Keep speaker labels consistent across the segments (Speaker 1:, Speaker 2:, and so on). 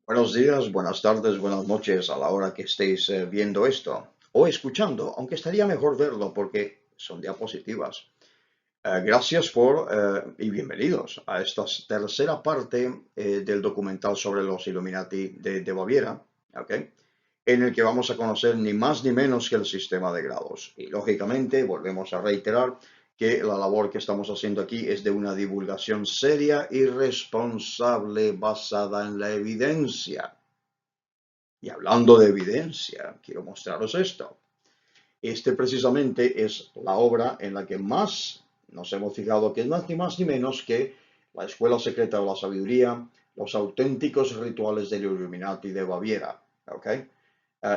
Speaker 1: Buenos días, buenas tardes, buenas noches a la hora que estéis viendo esto o escuchando, aunque estaría mejor verlo porque son diapositivas. Gracias y bienvenidos a esta tercera parte del documental sobre los Illuminati de Baviera, ¿ok? En el que vamos a conocer ni más ni menos que el sistema de grados. Y lógicamente volvemos a reiterar que la labor que estamos haciendo aquí es de una divulgación seria y responsable basada en la evidencia. Y hablando de evidencia, quiero mostraros esto. Este precisamente es la obra en la que más nos hemos fijado que es más ni más ni menos que la Escuela Secreta de la Sabiduría, los auténticos rituales del Illuminati de Baviera. ¿Ok?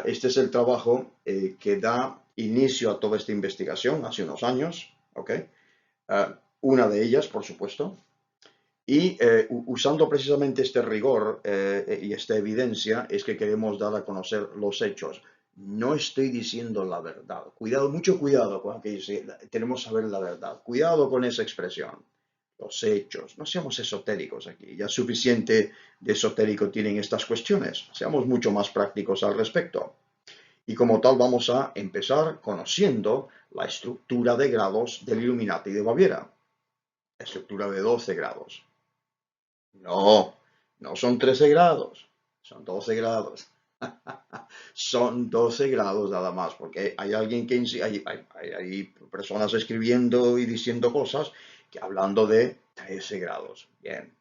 Speaker 1: Este es el trabajo que da inicio a toda esta investigación hace unos años. ¿Ok? Una de ellas, por supuesto, y usando precisamente este rigor y esta evidencia es que queremos dar a conocer los hechos. No estoy diciendo la verdad. Cuidado, mucho cuidado con que dice, tenemos que saber la verdad. Cuidado con esa expresión. Los hechos. No seamos esotéricos aquí. Ya suficiente de esotérico tienen estas cuestiones. Seamos mucho más prácticos al respecto. Y como tal vamos a empezar conociendo la estructura de grados del Illuminati de Baviera. La estructura de 12 grados. No, no son 13 grados, son 12 grados. Son 12 grados nada más, porque hay alguien que hay personas escribiendo y diciendo cosas que hablando de 13 grados. Bien,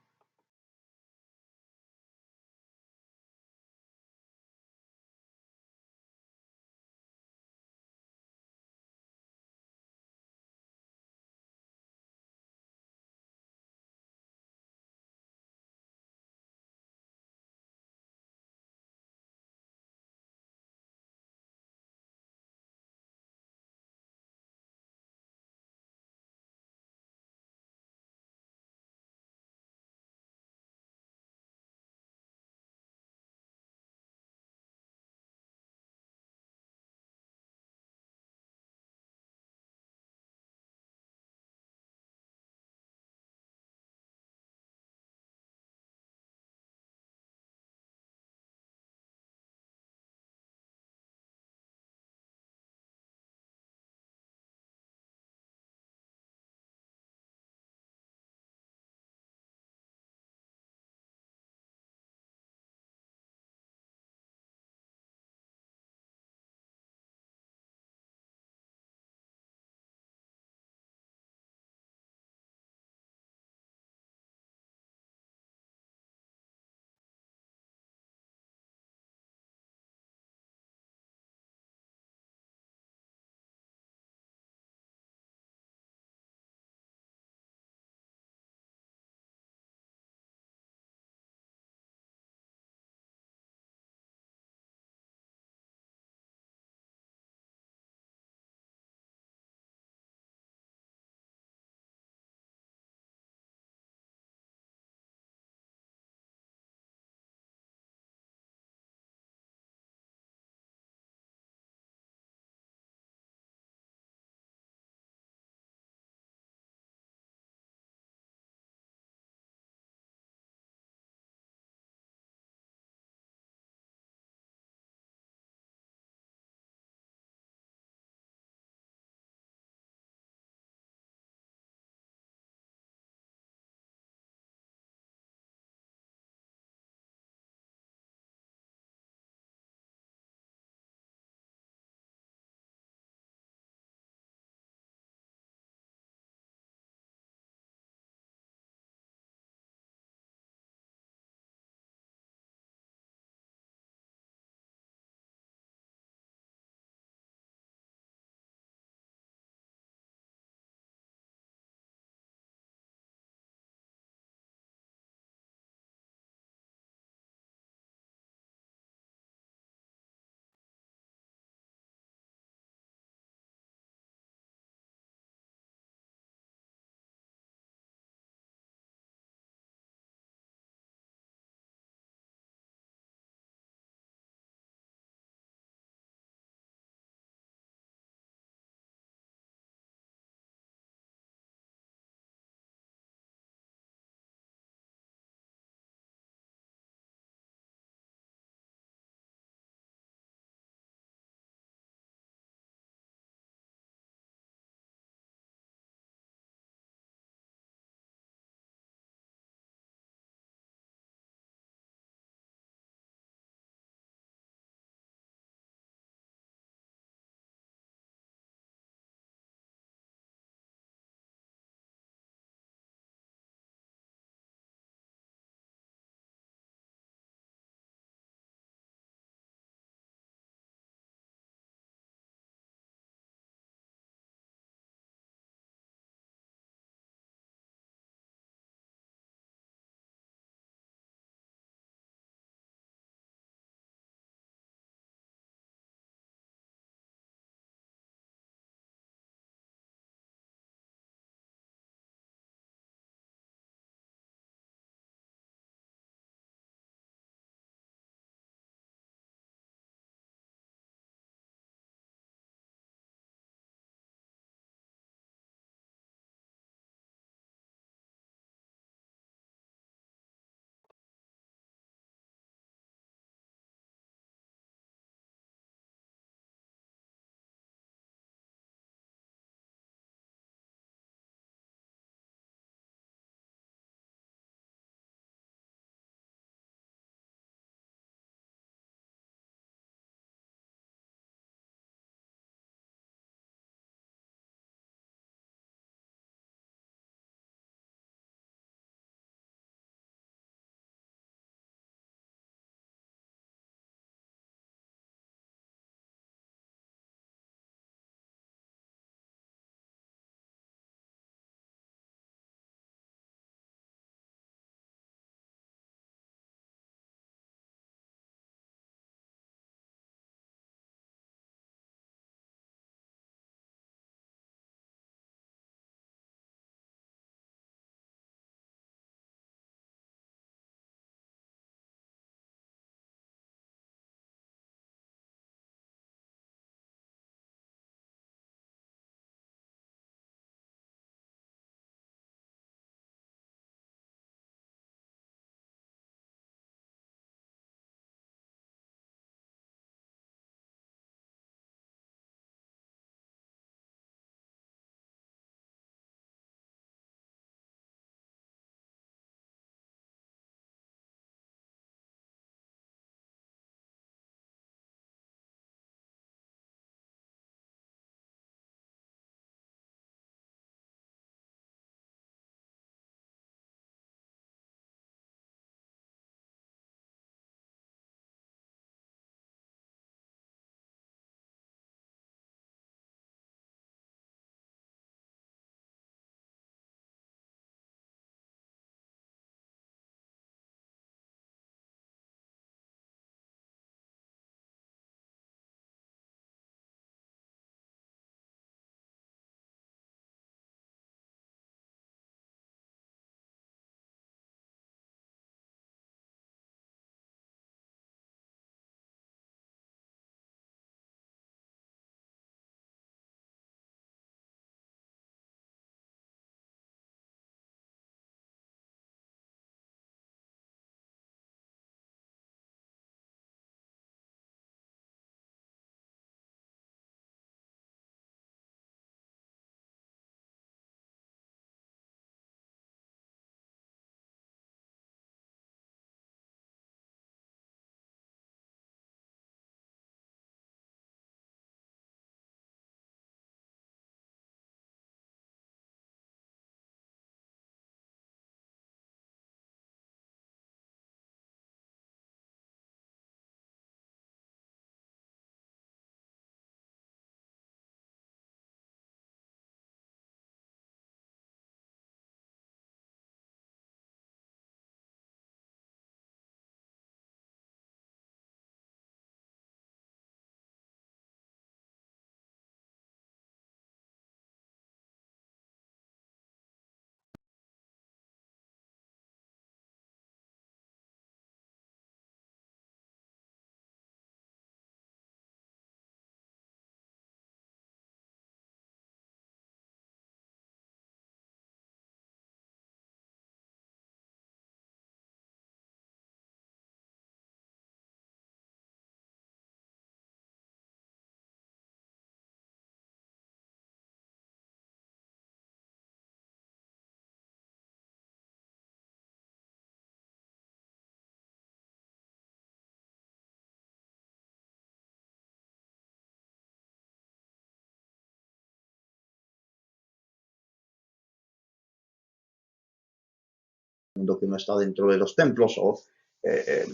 Speaker 1: mundo que no está dentro de los templos o eh, eh,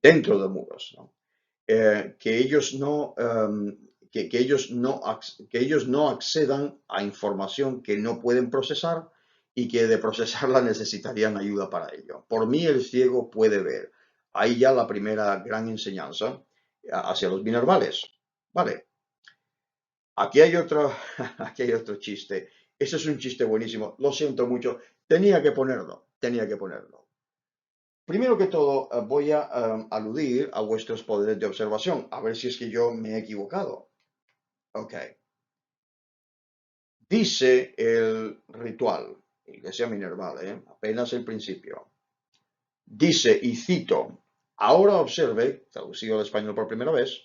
Speaker 1: dentro de muros, ¿no? Que ellos no, que ellos no accedan a información que no pueden procesar y que de procesarla necesitarían ayuda para ello. Por mí el ciego puede ver. Ahí ya la primera gran enseñanza hacia los binervales. Vale, aquí hay otro, aquí hay otro chiste. Ese es un chiste buenísimo. Lo siento mucho. Tenía que ponerlo. Tenía que ponerlo. Primero que todo, voy a aludir a vuestros poderes de observación, a ver si es que yo me he equivocado. Ok. Dice el ritual, Iglesia Minerval, apenas el principio. Dice, y cito, ahora observe, traducido al español por primera vez,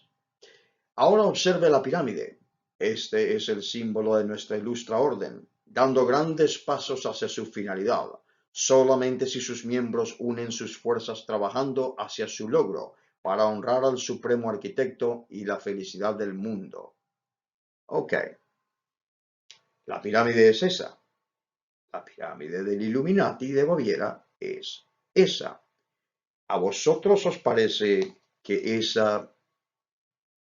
Speaker 1: ahora observe la pirámide. Este es el símbolo de nuestra ilustre orden, dando grandes pasos hacia su finalidad. Solamente si sus miembros unen sus fuerzas trabajando hacia su logro, para honrar al supremo arquitecto y la felicidad del mundo. Ok, la pirámide es esa. La pirámide del Illuminati de Baviera es esa. ¿A vosotros os parece que esa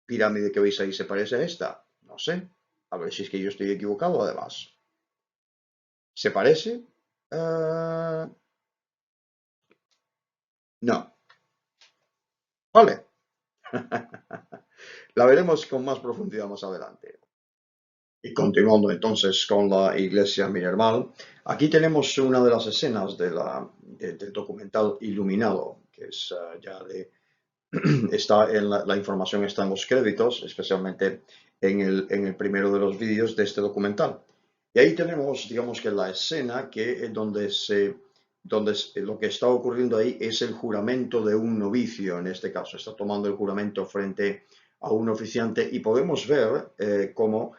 Speaker 1: pirámide que veis ahí se parece a esta? No sé. A ver si es que yo estoy equivocado además. ¿Se parece? Ah, no. Vale. La veremos con más profundidad más adelante. Y continuando entonces con la iglesia Minerval, aquí tenemos una de las escenas del documental Iluminado, que es ya de está en la información está en los créditos, especialmente en el primero de los vídeos de este documental. Y ahí tenemos, digamos que la escena que lo que está ocurriendo ahí es el juramento de un novicio, en este caso, está tomando el juramento frente a un oficiante y podemos ver cómo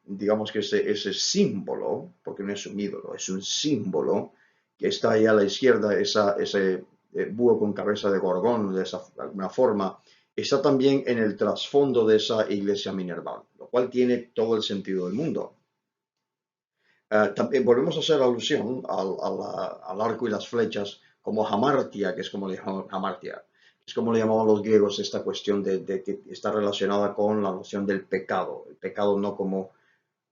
Speaker 1: digamos que ese símbolo, porque no es un ídolo, es un símbolo que está ahí a la izquierda, ese búho con cabeza de gorgón, de alguna forma, está también en el trasfondo de esa iglesia minerval, lo cual tiene todo el sentido del mundo. También volvemos a hacer alusión al arco y las flechas como hamartia, que es como le llamaban hamartia, es como le llamaban los griegos esta cuestión de que está relacionada con la noción del pecado, el pecado no como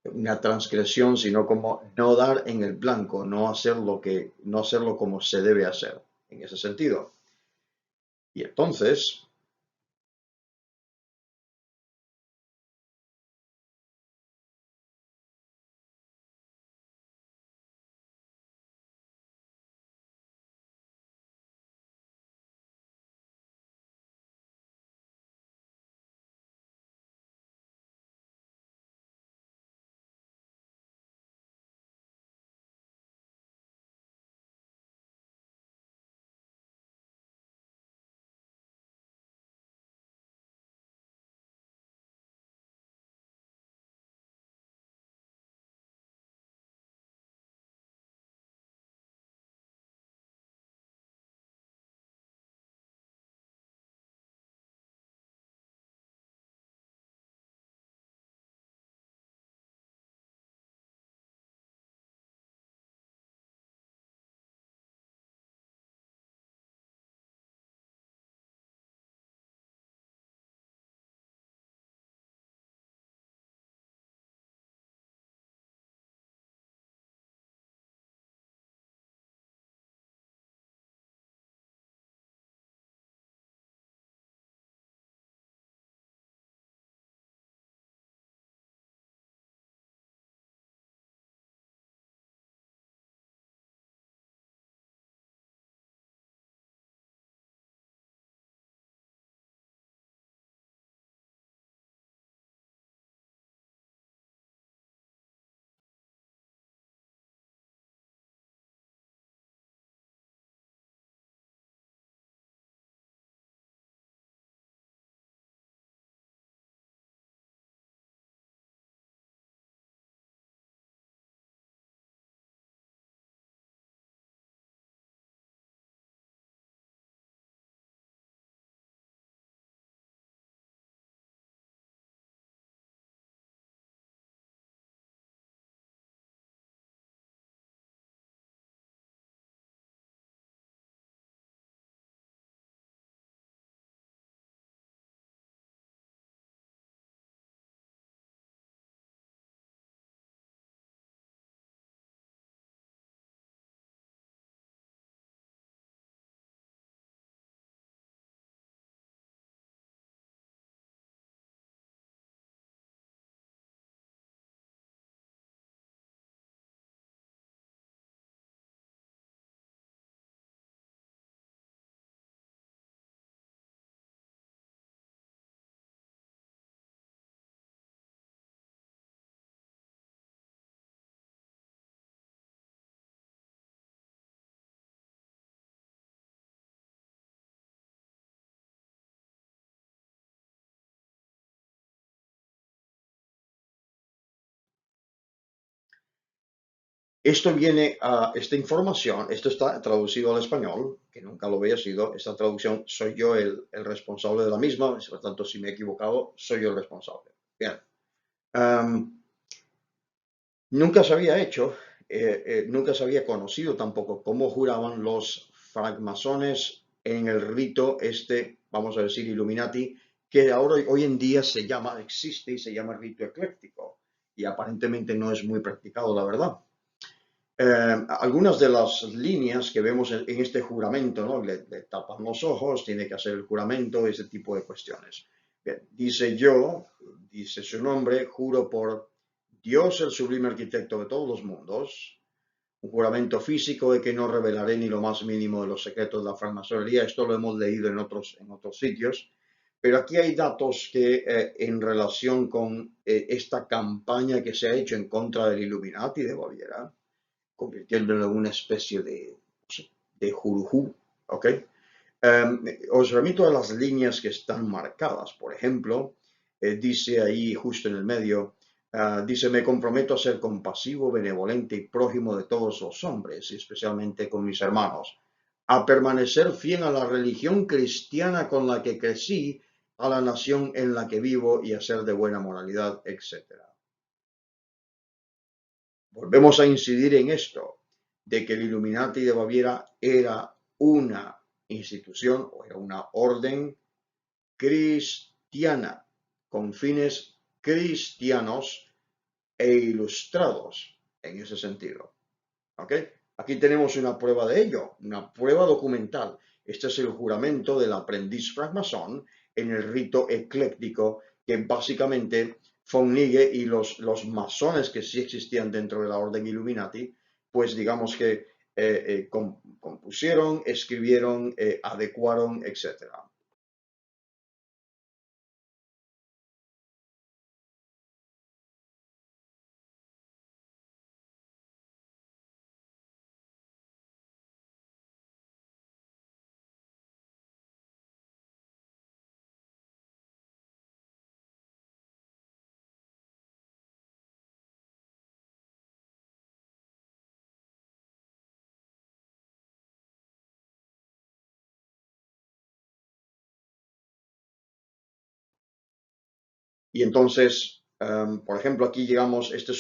Speaker 1: una transgresión, sino como no dar en el blanco, no hacerlo como se debe hacer, en ese sentido. Y entonces, Esto viene a esta información, esto está traducido al español, que nunca lo había sido. Esta traducción soy yo el responsable de la misma, por tanto, si me he equivocado, soy yo el responsable. Bien. Am, Nunca se había hecho, nunca se había conocido tampoco cómo juraban los francmasones en el rito este, vamos a decir, Illuminati, que ahora hoy en día se llama, existe y se llama rito ecléctico, y aparentemente no es muy practicado, la verdad. Algunas de las líneas que vemos en este juramento, ¿no? Le tapan los ojos, tiene que hacer el juramento, ese tipo de cuestiones. Bien, dice yo, dice su nombre, juro por Dios, el sublime arquitecto de todos los mundos, un juramento físico de que no revelaré ni lo más mínimo de los secretos de la francmasonería. Esto lo hemos leído en otros sitios, pero aquí hay datos que en relación con esta campaña que se ha hecho en contra del Illuminati de Baviera, convirtiéndolo en una especie de jurujú, ¿ok? Os remito a las líneas que están marcadas. Por ejemplo, dice ahí justo en el medio, dice, me comprometo a ser compasivo, benevolente y prójimo de todos los hombres, y especialmente con mis hermanos, a permanecer fiel a la religión cristiana con la que crecí, a la nación en la que vivo y a ser de buena moralidad, etc. Volvemos a incidir en esto, de que el Illuminati de Baviera era una institución o era una orden cristiana con fines cristianos e ilustrados en ese sentido. ¿Ok? Aquí tenemos una prueba de ello, una prueba documental. Este es el juramento del aprendiz francmasón en el rito ecléctico que básicamente von Nigge y los masones que sí existían dentro de la orden Illuminati, pues digamos que compusieron, escribieron, adecuaron, etc. Y entonces, por ejemplo, aquí llegamos, esto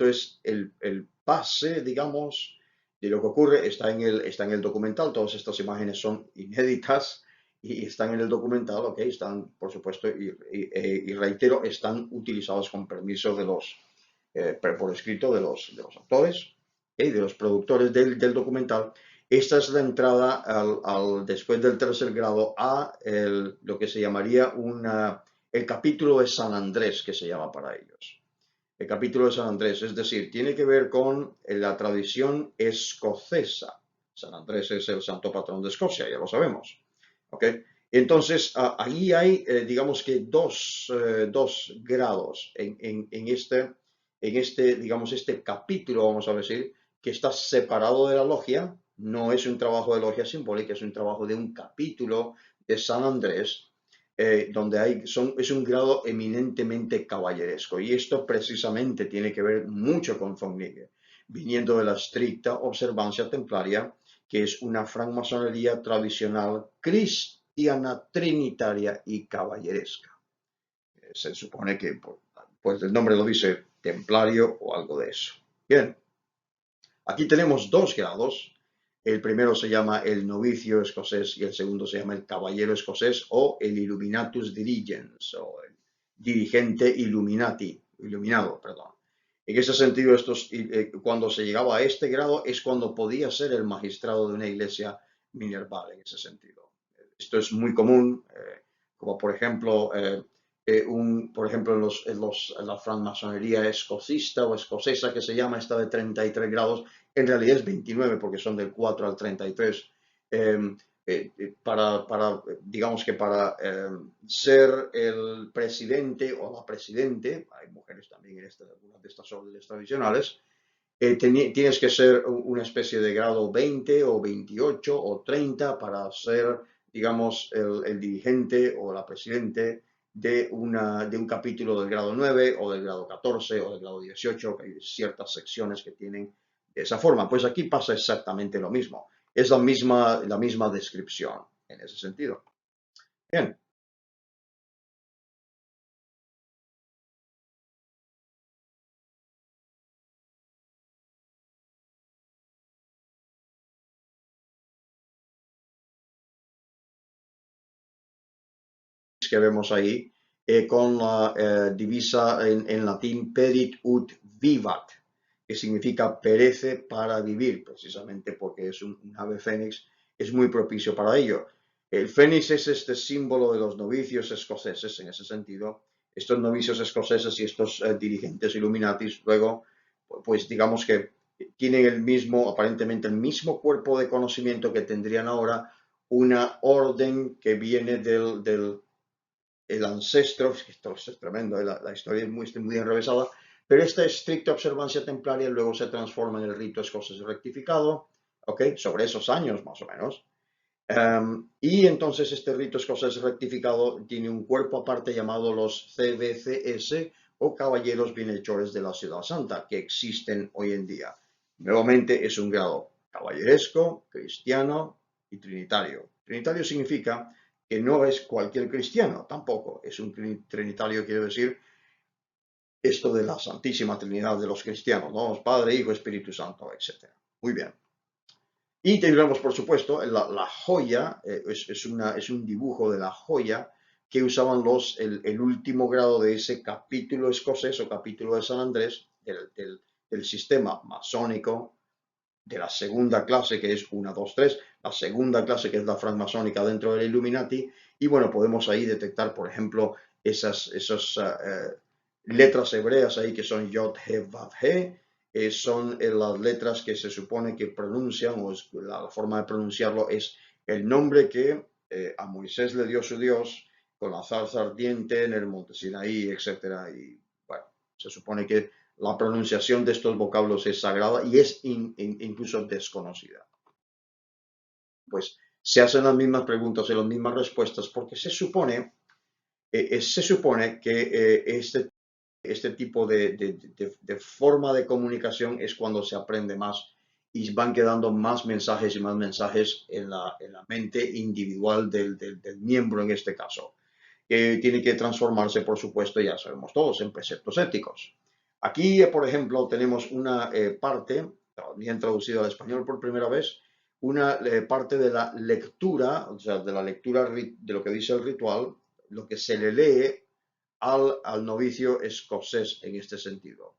Speaker 1: es el pase, digamos, de lo que ocurre. Está en el documental, todas estas imágenes son inéditas y están en el documental, ok, están, por supuesto, y reitero, están utilizados con permiso de por escrito de los autores y de los productores del documental. Esta es la entrada después del tercer grado a lo que se llamaría el capítulo de San Andrés, que se llama para ellos. El capítulo de San Andrés, es decir, tiene que ver con la tradición escocesa. San Andrés es el santo patrón de Escocia, ya lo sabemos. ¿Ok? Entonces, ahí hay, digamos que dos grados digamos, este capítulo, vamos a decir, que está separado de la logia. No es un trabajo de logia simbólica, es un trabajo de un capítulo de San Andrés, donde es un grado eminentemente caballeresco. Y esto precisamente tiene que ver mucho con von Nigge, viniendo de la estricta observancia templaria, que es una francmasonería tradicional cristiana, trinitaria y caballeresca. Se supone que, pues el nombre lo dice, templario o algo de eso. Bien, aquí tenemos dos grados. El primero se llama el novicio escocés y el segundo se llama el caballero escocés o el Illuminatus Dirigens o el dirigente iluminado, perdón. En ese sentido, cuando se llegaba a este grado es cuando podía ser el magistrado de una iglesia minerval en ese sentido. Esto es muy común, como por ejemplo, por ejemplo en la francmasonería escocista o escocesa que se llama, esta de 33 grados, en realidad es 29 porque son del 4 al 33. Eh, digamos que para ser el presidente o la presidente, hay mujeres también en algunas de estas órdenes tradicionales, tienes que ser una especie de grado 20 o 28 o 30 para ser, digamos, el dirigente o la presidente de un capítulo del grado 9 o del grado 14 o del grado 18, que hay ciertas secciones que tienen de esa forma. Pues aquí pasa exactamente lo mismo. Es la misma descripción en ese sentido. Bien, que vemos ahí con la divisa en latín perit ut vivat, que significa perece para vivir, precisamente porque es un ave fénix, es muy propicio para ello. El fénix es este símbolo de los novicios escoceses en ese sentido. Estos novicios escoceses y estos dirigentes illuminatis luego, pues digamos que tienen el mismo, aparentemente el mismo cuerpo de conocimiento que tendrían ahora una orden que viene del el ancestro, esto es tremendo, la historia es muy enrevesada, pero esta estricta observancia templaria luego se transforma en el rito escocés rectificado, ¿ok? Sobre esos años más o menos. Y entonces este rito escocés rectificado tiene un cuerpo aparte llamado los CBCS o Caballeros Bienhechores de la Ciudad Santa, que existen hoy en día. Nuevamente es un grado caballeresco, cristiano y trinitario. Trinitario significa que no es cualquier cristiano, tampoco. Es un trinitario, quiere decir esto de la Santísima Trinidad de los cristianos, ¿no? Padre, Hijo, Espíritu Santo, etcétera. Muy bien. Y tendremos, por supuesto, la joya, es un dibujo de la joya que usaban el último grado de ese capítulo escocés o capítulo de San Andrés del sistema masónico de la segunda clase, que es 1, 2, 3, la segunda clase, que es la francmasónica dentro del Illuminati, y bueno, podemos ahí detectar, por ejemplo, esas letras hebreas ahí que son Yod, He, Vav, He, son las letras que se supone que pronuncian, o la forma de pronunciarlo es el nombre que a Moisés le dio su Dios con la zarza ardiente en el monte Sinaí, etcétera. Y bueno, se supone que la pronunciación de estos vocablos es sagrada y es incluso desconocida. Pues se hacen las mismas preguntas y las mismas respuestas porque se supone que este tipo de forma de comunicación es cuando se aprende más y van quedando más mensajes y más mensajes en la mente individual del miembro en este caso, que tiene que transformarse, por supuesto, ya sabemos todos, en preceptos éticos. Aquí, por ejemplo, tenemos una parte, bien traducida al español por primera vez, una parte de la lectura, o sea, de la lectura de lo que dice el ritual, lo que se le lee al novicio escocés en este sentido.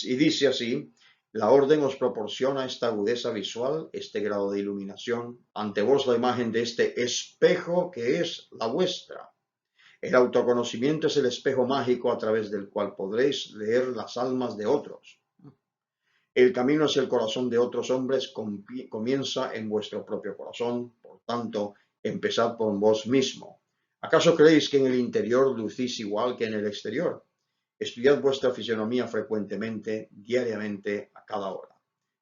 Speaker 1: Y dice así, la orden os proporciona esta agudeza visual, este grado de iluminación, ante vos la imagen de este espejo que es la vuestra. El autoconocimiento es el espejo mágico a través del cual podréis leer las almas de otros. El camino hacia el corazón de otros hombres comienza en vuestro propio corazón, por tanto, empezad por vos mismo. ¿Acaso creéis que en el interior lucís igual que en el exterior? Estudiad vuestra fisionomía frecuentemente, diariamente, a cada hora.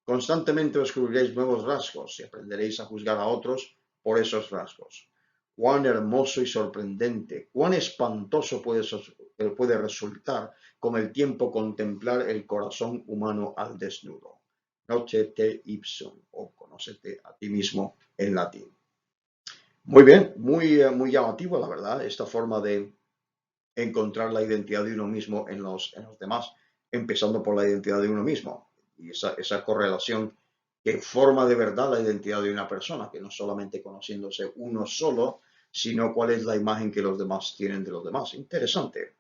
Speaker 1: Constantemente descubriréis nuevos rasgos y aprenderéis a juzgar a otros por esos rasgos. Cuán hermoso y sorprendente, cuán espantoso puede resultar con el tiempo contemplar el corazón humano al desnudo. Noche te ipsum, o conócete a ti mismo en latín. Muy bien, muy llamativo, la verdad, esta forma de encontrar la identidad de uno mismo en los demás, empezando por la identidad de uno mismo. Y esa correlación que forma de verdad la identidad de una persona, que no solamente conociéndose uno solo, sino cuál es la imagen que los demás tienen de los demás. Interesante.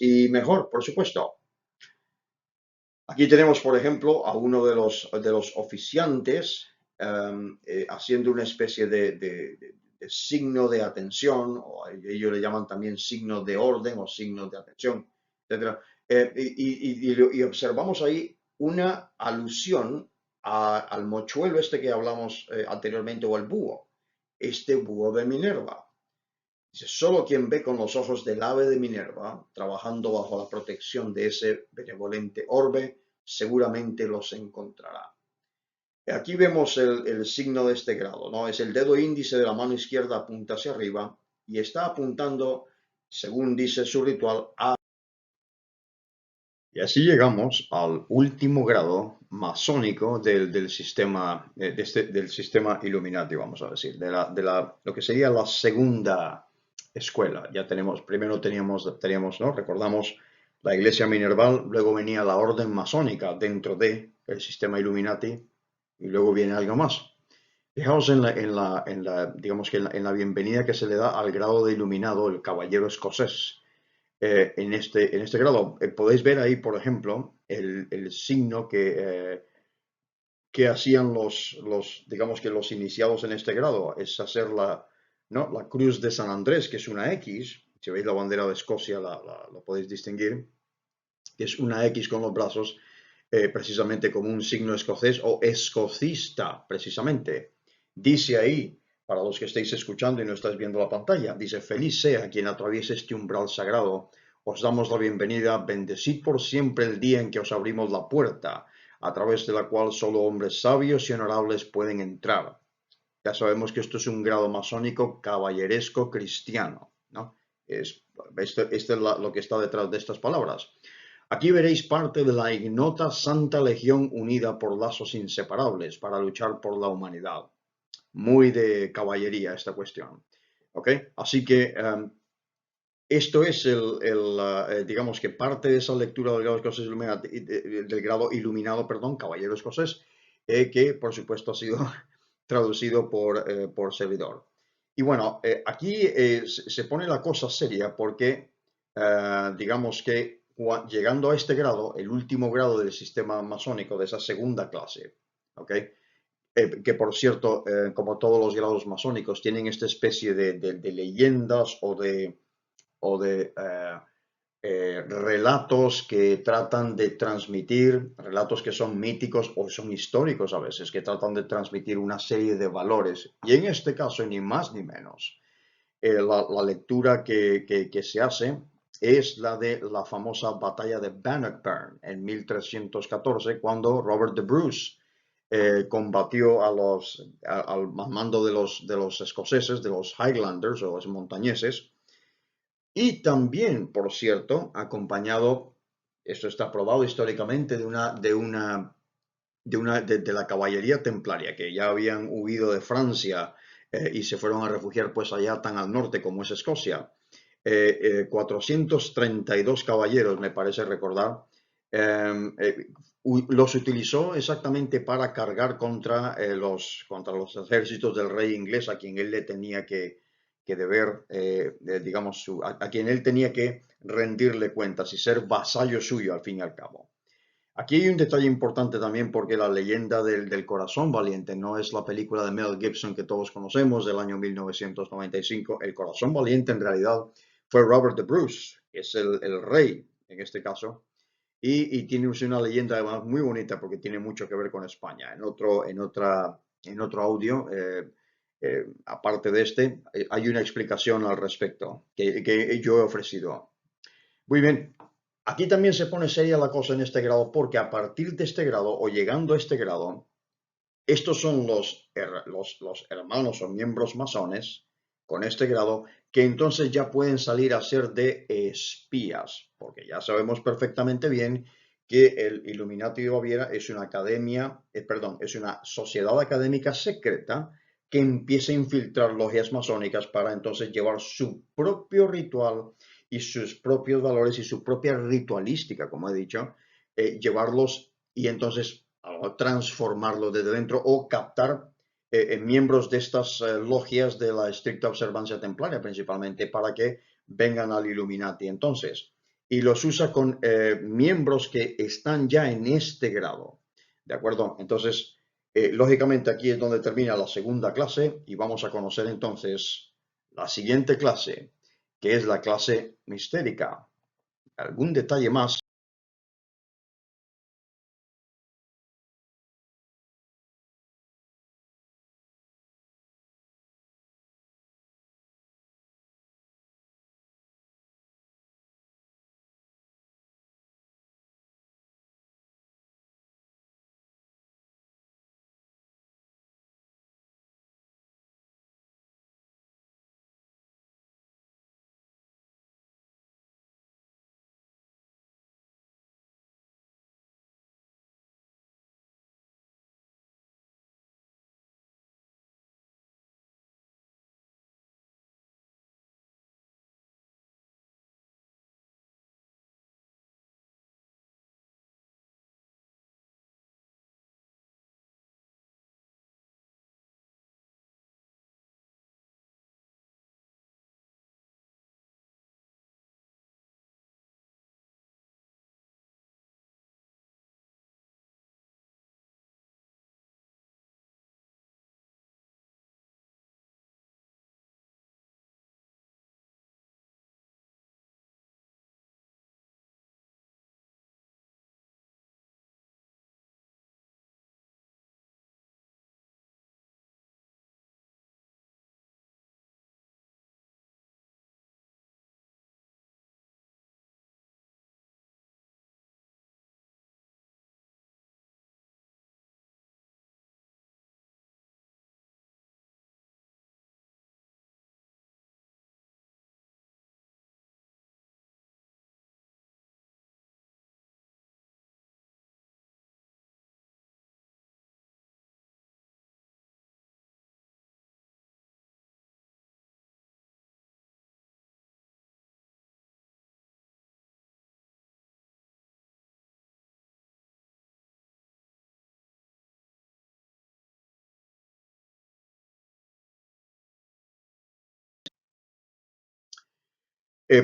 Speaker 1: y mejor, por supuesto. Aquí tenemos, por ejemplo, a uno de los oficiantes haciendo una especie de signo de atención, o ellos le llaman también signo de orden o signo de atención, etcétera. Y observamos ahí una alusión al mochuelo este que hablamos anteriormente, o el búho, este búho de Minerva. Dice, solo quien ve con los ojos del ave de Minerva, trabajando bajo la protección de ese benevolente orbe, seguramente los encontrará. Aquí vemos el signo de este grado, ¿no? Es el dedo índice de la mano izquierda apunta hacia arriba y está apuntando, según dice su ritual, a... Y así llegamos al último grado masónico del sistema, del sistema Illuminati, vamos a decir, lo que sería la segunda escuela. Ya tenemos, primero teníamos, ¿no? Recordamos la iglesia minerval, luego venía la orden masónica dentro del sistema Illuminati y luego viene algo más. Fijaos digamos que en la bienvenida que se le da al grado de iluminado, el caballero escocés. En este grado, podéis ver ahí, por ejemplo, el signo que hacían digamos que los iniciados en este grado, es hacer ¿no? La cruz de San Andrés, que es una X. Si veis la bandera de Escocia, lo podéis distinguir, que es una X con los brazos, precisamente como un signo escocés o escocista, precisamente. Dice ahí, para los que estéis escuchando y no estáis viendo la pantalla, dice, feliz sea quien atraviese este umbral sagrado, os damos la bienvenida, bendecid por siempre el día en que os abrimos la puerta, a través de la cual solo hombres sabios y honorables pueden entrar. Ya sabemos que esto es un grado masónico caballeresco cristiano, ¿no? Esto es lo que está detrás de estas palabras. Aquí veréis parte de la ignota Santa Legión unida por lazos inseparables para luchar por la humanidad. Muy de caballería esta cuestión. ¿Ok? Así que esto es digamos que parte de esa lectura del grado escocés del grado iluminado, perdón, caballero escocés, que por supuesto ha sido traducido por servidor. Y bueno, aquí se pone la cosa seria porque digamos que llegando a este grado, el último grado del sistema masónico de esa segunda clase, ¿ok? Que por cierto, como todos los grados masónicos, tienen esta especie de leyendas o de relatos que tratan de transmitir, relatos que son míticos o son históricos a veces, que tratan de transmitir una serie de valores. Y en este caso, ni más ni menos, la lectura que se hace es la de la famosa batalla de Bannockburn en 1314, cuando Robert de Bruce combatió al mando de los escoceses, de los Highlanders o los montañeses, y también, por cierto, acompañado, esto está probado históricamente, de la caballería templaria, que ya habían huido de Francia y se fueron a refugiar pues allá tan al norte como es Escocia. 432 caballeros, me parece recordar, los utilizó exactamente para cargar contra los ejércitos del rey inglés, a quien él le tenía que deber, digamos, a quien él tenía que rendirle cuentas y ser vasallo suyo al fin y al cabo. Aquí hay un detalle importante también porque la leyenda del corazón valiente no es la película de Mel Gibson que todos conocemos del año 1995. El corazón valiente en realidad fue Robert the Bruce, que es el rey en este caso, y tiene una leyenda además muy bonita porque tiene mucho que ver con España. En otro audio, aparte de este, hay una explicación al respecto que yo he ofrecido. Muy bien. Aquí también se pone seria la cosa en este grado porque a partir de este grado o llegando a este grado, estos son los hermanos o miembros masones con este grado que entonces ya pueden salir a ser de espías, porque ya sabemos perfectamente bien que el Illuminati de Baviera es una academia, perdón, es una sociedad académica secreta que empieza a infiltrar logias masónicas para entonces llevar su propio ritual y sus propios valores y su propia ritualística, como he dicho, llevarlos y entonces transformarlo desde dentro o captar miembros de estas logias de la estricta observancia templaria principalmente para que vengan al Illuminati. Entonces, y los usa con miembros que están ya en este grado. ¿De acuerdo? Entonces, lógicamente aquí es donde termina la segunda clase y vamos a conocer entonces la siguiente clase, que es la clase mistérica. ¿Algún detalle más?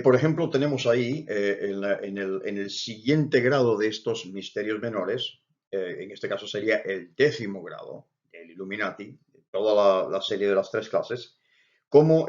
Speaker 1: Por ejemplo, tenemos ahí en el siguiente grado de estos misterios menores, en este caso sería el 10º grado, el Illuminati, toda la serie de las tres clases, como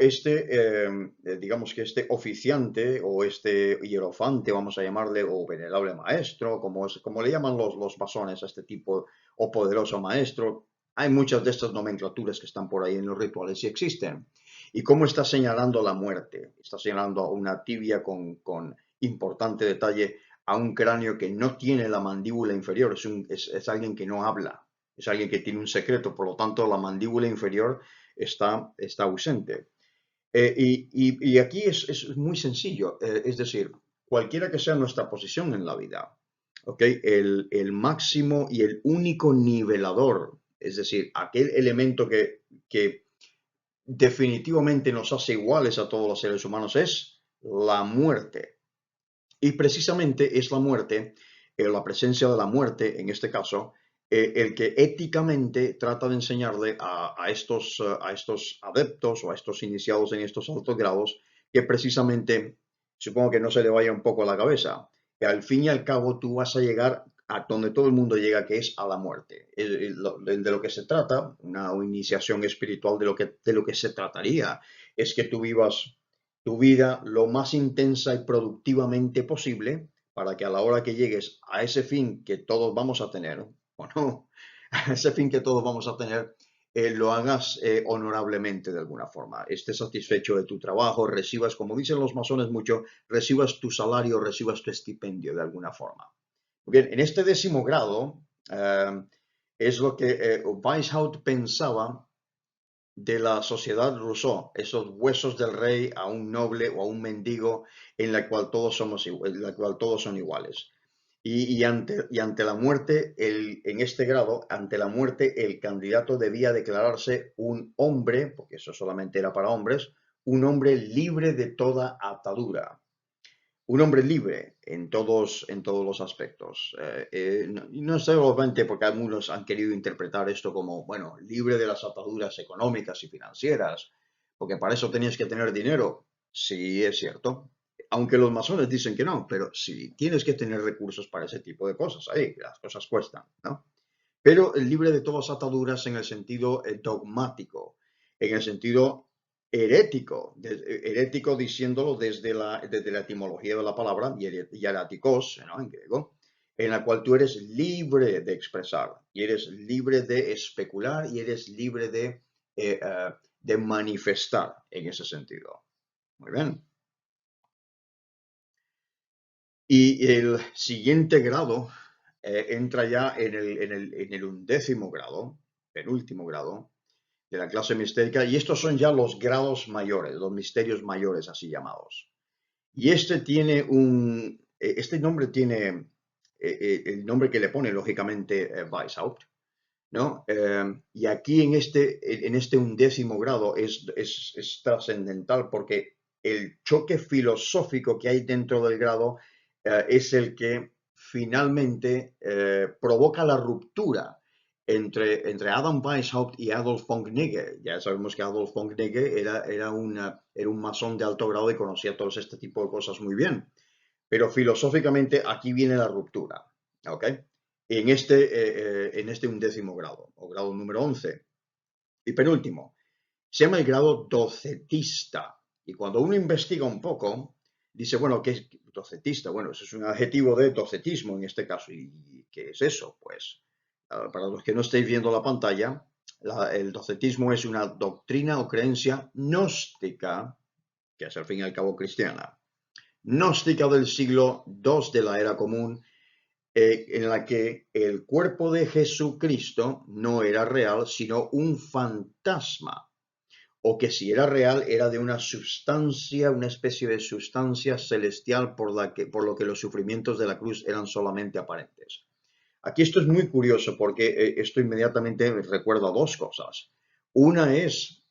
Speaker 1: digamos que este oficiante o este hierofante, vamos a llamarle, o venerable maestro, como le llaman los masones a este tipo, o poderoso maestro. Hay muchas de estas nomenclaturas que están por ahí en los rituales y existen. ¿Y cómo está señalando la muerte? Está señalando a una tibia con importante detalle, a un cráneo que no tiene la mandíbula inferior, es alguien que no habla, es alguien que tiene un secreto, por lo tanto la mandíbula inferior está ausente. Y aquí es muy sencillo, es decir, cualquiera que sea nuestra posición en la vida, ¿ok? El máximo y el único nivelador, es decir, aquel elemento que definitivamente nos hace iguales a todos los seres humanos es la muerte. Y precisamente es la muerte, la presencia de la muerte, en este caso, el que éticamente trata de enseñarle a estos adeptos o a estos iniciados en estos altos grados que precisamente, supongo que no se le vaya un poco la cabeza, que al fin y al cabo tú vas a llegar a donde todo el mundo llega, que es a la muerte. De lo que se trata, una iniciación espiritual de lo que se trataría, es que tú vivas tu vida lo más intensa y productivamente posible para que a la hora que llegues a ese fin que todos vamos a tener, o no, a ese fin que todos vamos a tener, lo hagas honorablemente de alguna forma. Estés satisfecho de tu trabajo, recibas, como dicen los masones mucho, recibas tu salario, recibas tu estipendio de alguna forma. Bien, en este 10º grado es lo que Weishaupt pensaba de la sociedad Rousseau, esos huesos del rey a un noble o a un mendigo en la cual todos somos en la cual todos son iguales. Y ante la muerte, en este grado, ante la muerte, el candidato debía declararse un hombre, porque eso solamente era para hombres, un hombre libre de toda atadura, un hombre libre en todos los aspectos. No solamente porque algunos han querido interpretar esto como, bueno, libre de las ataduras económicas y financieras, porque para eso tenías que tener dinero. Sí, es cierto. Aunque los masones dicen que no, pero sí, tienes que tener recursos para ese tipo de cosas, ahí, las cosas cuestan, ¿no? Pero libre de todas ataduras en el sentido dogmático, en el sentido herético, herético diciéndolo desde la etimología de la palabra, hieratikos, ¿no? En griego, en la cual tú eres libre de expresar, y eres libre de especular, y eres libre de manifestar en ese sentido. Muy bien. Y el siguiente grado entra ya en el 11º grado, penúltimo grado de la clase mistérica, y estos son ya los grados mayores, los misterios mayores así llamados. Y este nombre tiene el nombre que le pone lógicamente Weishaupt, ¿no? Y aquí en este 11º grado es trascendental porque el choque filosófico que hay dentro del grado es el que finalmente provoca la ruptura entre Adam Weishaupt y Adolf von Knigge. Ya sabemos que Adolf von Knigge era un masón de alto grado y conocía todo este tipo de cosas muy bien. Pero filosóficamente aquí viene la ruptura, ¿ok? En este 11º grado, o grado número 11. Y penúltimo, se llama el grado docetista. Y cuando uno investiga un poco, dice, bueno, ¿qué es docetista? Bueno, eso es un adjetivo de docetismo en este caso. ¿Y qué es eso? Pues, para los que no estéis viendo la pantalla, el docetismo es una doctrina o creencia gnóstica, que es al fin y al cabo cristiana, gnóstica del siglo II de la era común, en la que el cuerpo de Jesucristo no era real, sino un fantasma, o que si era real era de una sustancia, una especie de sustancia celestial por lo que los sufrimientos de la cruz eran solamente aparentes. Aquí esto es muy curioso porque esto inmediatamente me recuerda a dos cosas. Una es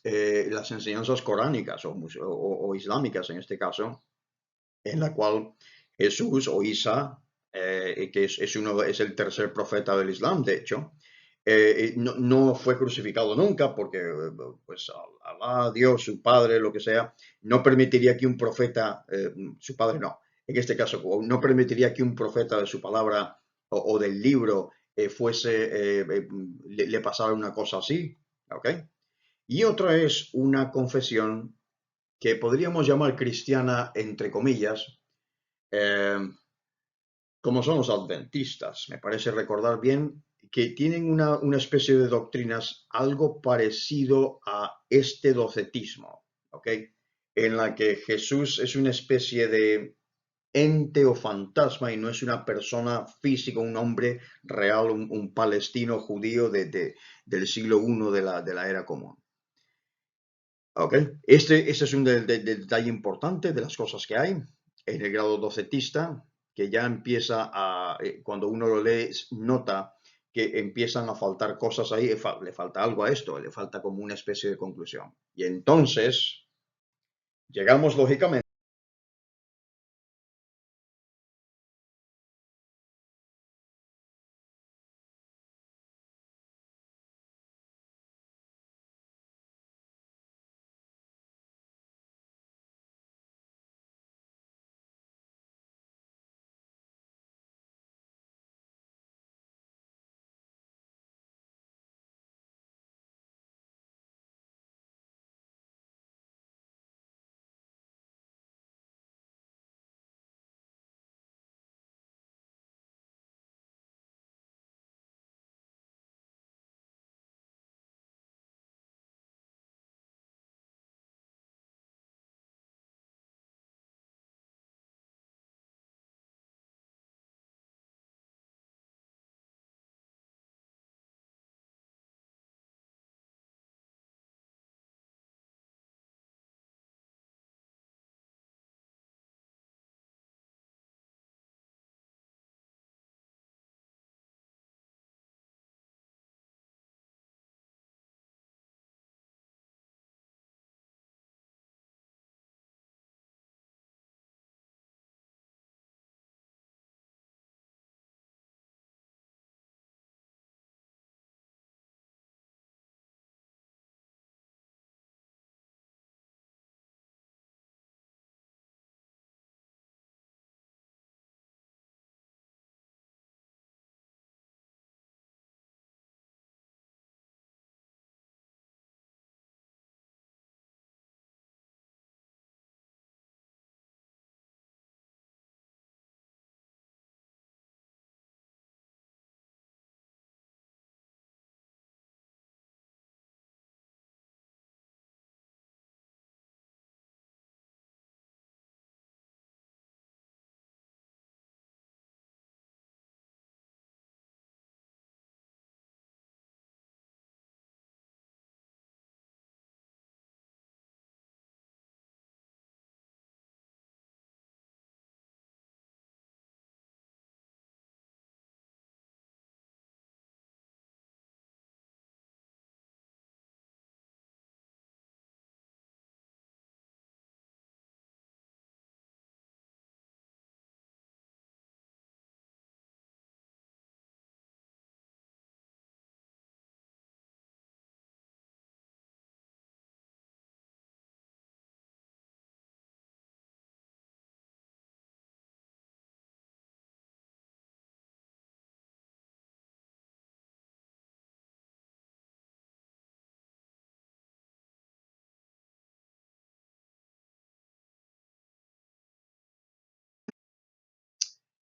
Speaker 1: las enseñanzas coránicas o islámicas en este caso, en la cual Jesús o Isa, que es el tercer profeta del Islam, de hecho, no fue crucificado nunca porque pues Alá, Dios, su padre, lo que sea, no permitiría que un profeta, su padre no, en este caso, no permitiría que un profeta de su palabra o del libro le pasara una cosa así, ¿ok? Y otra es una confesión que podríamos llamar cristiana, entre comillas, eh, como son los adventistas. Me parece recordar bien que tienen una especie de doctrinas algo parecido a este docetismo, ¿ok? En la que Jesús es una especie de ente o fantasma y no es una persona física, un hombre real, un palestino judío del siglo I de la era común. ¿Ok? Este es un detalle importante de las cosas que hay en el grado docetista, que ya cuando uno lo lee, nota que empiezan a faltar cosas ahí, le falta algo a esto, le falta como una especie de conclusión. Y entonces llegamos lógicamente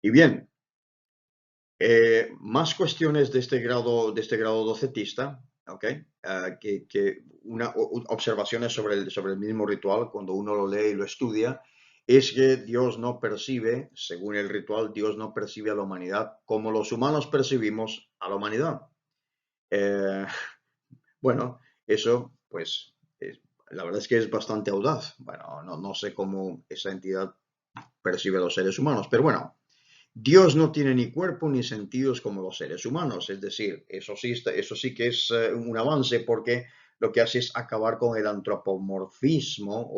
Speaker 1: Y bien, más cuestiones de este grado docetista, ¿ok? Observaciones sobre el mismo ritual, cuando uno lo lee y lo estudia, es que Dios no percibe, según el ritual, Dios no percibe a la humanidad como los humanos percibimos a la humanidad. Eh, bueno, eso, pues, la verdad es que es bastante audaz. Bueno, no sé cómo esa entidad percibe a los seres humanos, pero bueno, Dios no tiene ni cuerpo ni sentidos como los seres humanos, es decir, eso sí que es un avance porque lo que hace es acabar con el antropomorfismo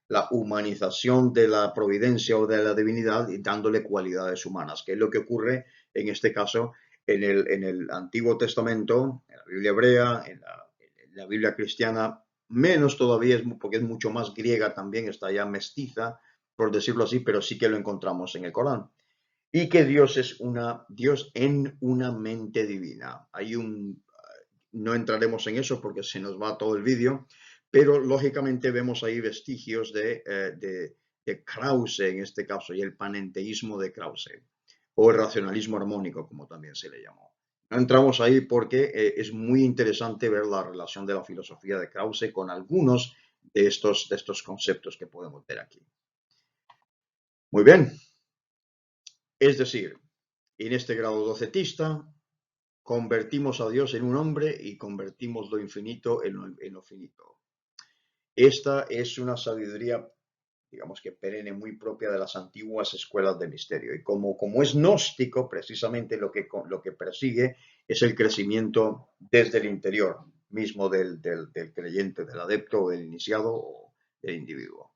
Speaker 1: la humanización de la providencia o de la divinidad y dándole cualidades humanas, que es lo que ocurre en este caso en el Antiguo Testamento, en la Biblia hebrea, en la Biblia cristiana, menos todavía, porque es mucho más griega también, está ya mestiza, por decirlo así, pero sí que lo encontramos en el Corán y que Dios es Dios en una mente divina. No entraremos en eso porque se nos va todo el vídeo, pero lógicamente vemos ahí vestigios de Krause en este caso y el panenteísmo de Krause o el racionalismo armónico como también se le llamó. No entramos ahí porque es muy interesante ver la relación de la filosofía de Krause con algunos de estos conceptos que podemos ver aquí. Muy bien, es decir, en este grado docetista convertimos a Dios en un hombre y convertimos lo infinito en lo finito. Esta es una sabiduría, digamos que perenne, muy propia de las antiguas escuelas de misterio. Y como es gnóstico, precisamente lo que persigue es el crecimiento desde el interior mismo del creyente, del adepto, o del iniciado o del individuo.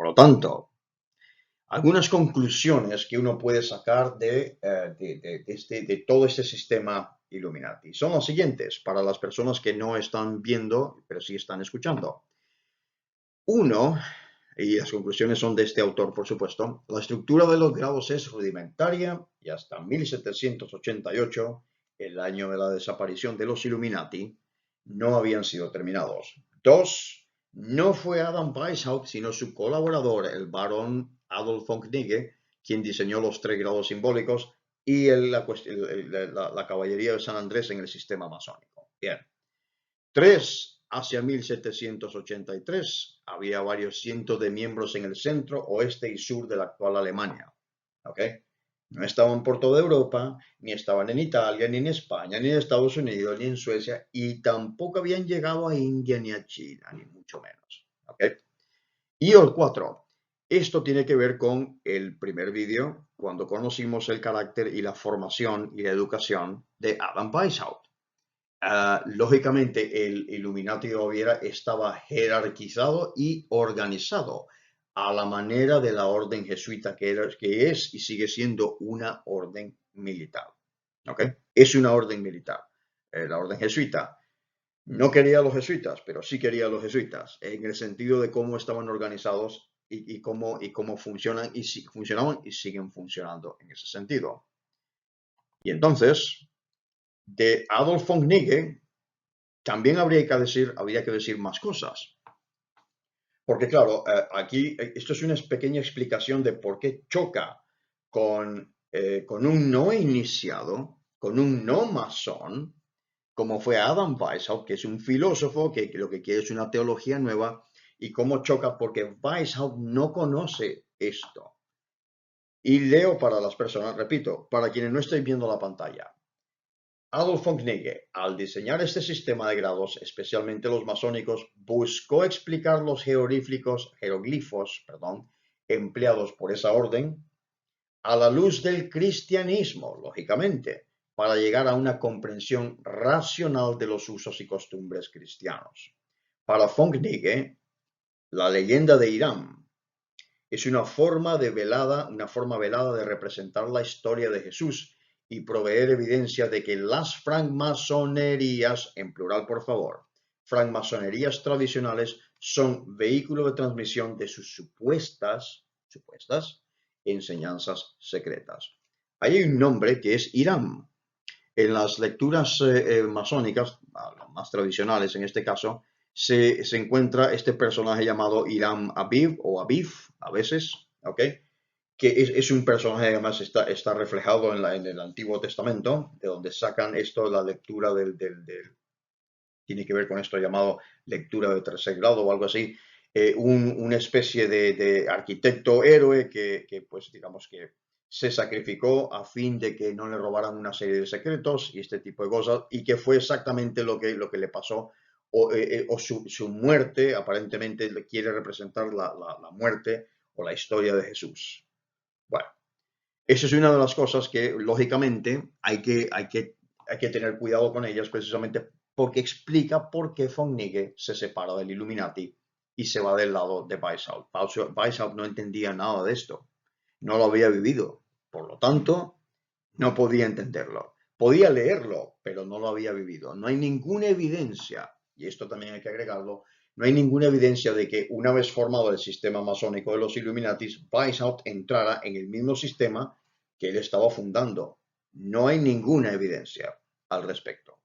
Speaker 1: Por lo tanto, algunas conclusiones que uno puede sacar de todo este sistema Illuminati son las siguientes para las personas que no están viendo, pero sí están escuchando. Uno, y las conclusiones son de este autor, por supuesto, la estructura de los grados es rudimentaria y hasta 1788, el año de la desaparición de los Illuminati, no habían sido terminados. Dos, no fue Adam Weishaupt, sino su colaborador, el barón Adolf von Knigge, quien diseñó los 3 grados simbólicos y la caballería de San Andrés en el sistema masónico. Bien. 3, hacia 1783, había varios cientos de miembros en el centro, oeste y sur de la actual Alemania. ¿Ok? No estaban por toda Europa, ni estaban en Italia, ni en España, ni en Estados Unidos, ni en Suecia, y tampoco habían llegado a India ni a China, ni mucho menos. ¿Ok? Y el 4, esto tiene que ver con el primer vídeo, cuando conocimos el carácter y la formación y la educación de Adam Weishaupt. Lógicamente, el Illuminati de Baviera estaba jerarquizado y organizado a la manera de la orden jesuita, que es y sigue siendo una orden militar. ¿Ok? Es una orden militar. La orden jesuita no quería a los jesuitas, pero sí quería a los jesuitas, en el sentido de cómo estaban organizados y cómo funcionan y si, funcionaban y siguen funcionando en ese sentido. Y entonces, de Adolf von Knigge, también habría que decir más cosas. Porque claro, aquí esto es una pequeña explicación de por qué choca con un no iniciado, con un no masón, como fue Adam Weishaupt, que es un filósofo que lo que quiere es una teología nueva, y cómo choca porque Weishaupt no conoce esto. Y leo para las personas, repito, para quienes no estáis viendo la pantalla. Adolf von Knigge, al diseñar este sistema de grados, especialmente los masónicos, buscó explicar los jeroglifos, empleados por esa orden a la luz del cristianismo, lógicamente, para llegar a una comprensión racional de los usos y costumbres cristianos. Para von Knigge, la leyenda de Irán es una forma velada de representar la historia de Jesús y proveer evidencia de que las francmasonerías, en plural por favor, francmasonerías tradicionales son vehículo de transmisión de sus supuestas enseñanzas secretas. Hay un nombre que es Irán. En las lecturas masónicas, las más tradicionales en este caso, se encuentra este personaje llamado Hiram Abiv o Aviv a veces, ¿ok? Que es un personaje, además está reflejado en el Antiguo Testamento, de donde sacan esto, la lectura tiene que ver con esto llamado lectura de tercer grado o algo así, una especie de arquitecto héroe que pues digamos que se sacrificó a fin de que no le robaran una serie de secretos y este tipo de cosas, y que fue exactamente lo que le pasó, o su muerte, aparentemente quiere representar la muerte o la historia de Jesús. Bueno, esa es una de las cosas que lógicamente hay que tener cuidado con ellas, precisamente porque explica por qué von Knigge se separa del Illuminati y se va del lado de Weishaupt. Weishaupt no entendía nada de esto, no lo había vivido, por lo tanto, no podía entenderlo. Podía leerlo, pero no lo había vivido. No hay ninguna evidencia, y esto también hay que agregarlo, no hay ninguna evidencia de que una vez formado el sistema masónico de los Illuminatis, Weishaupt entrara en el mismo sistema que él estaba fundando. No hay ninguna evidencia al respecto.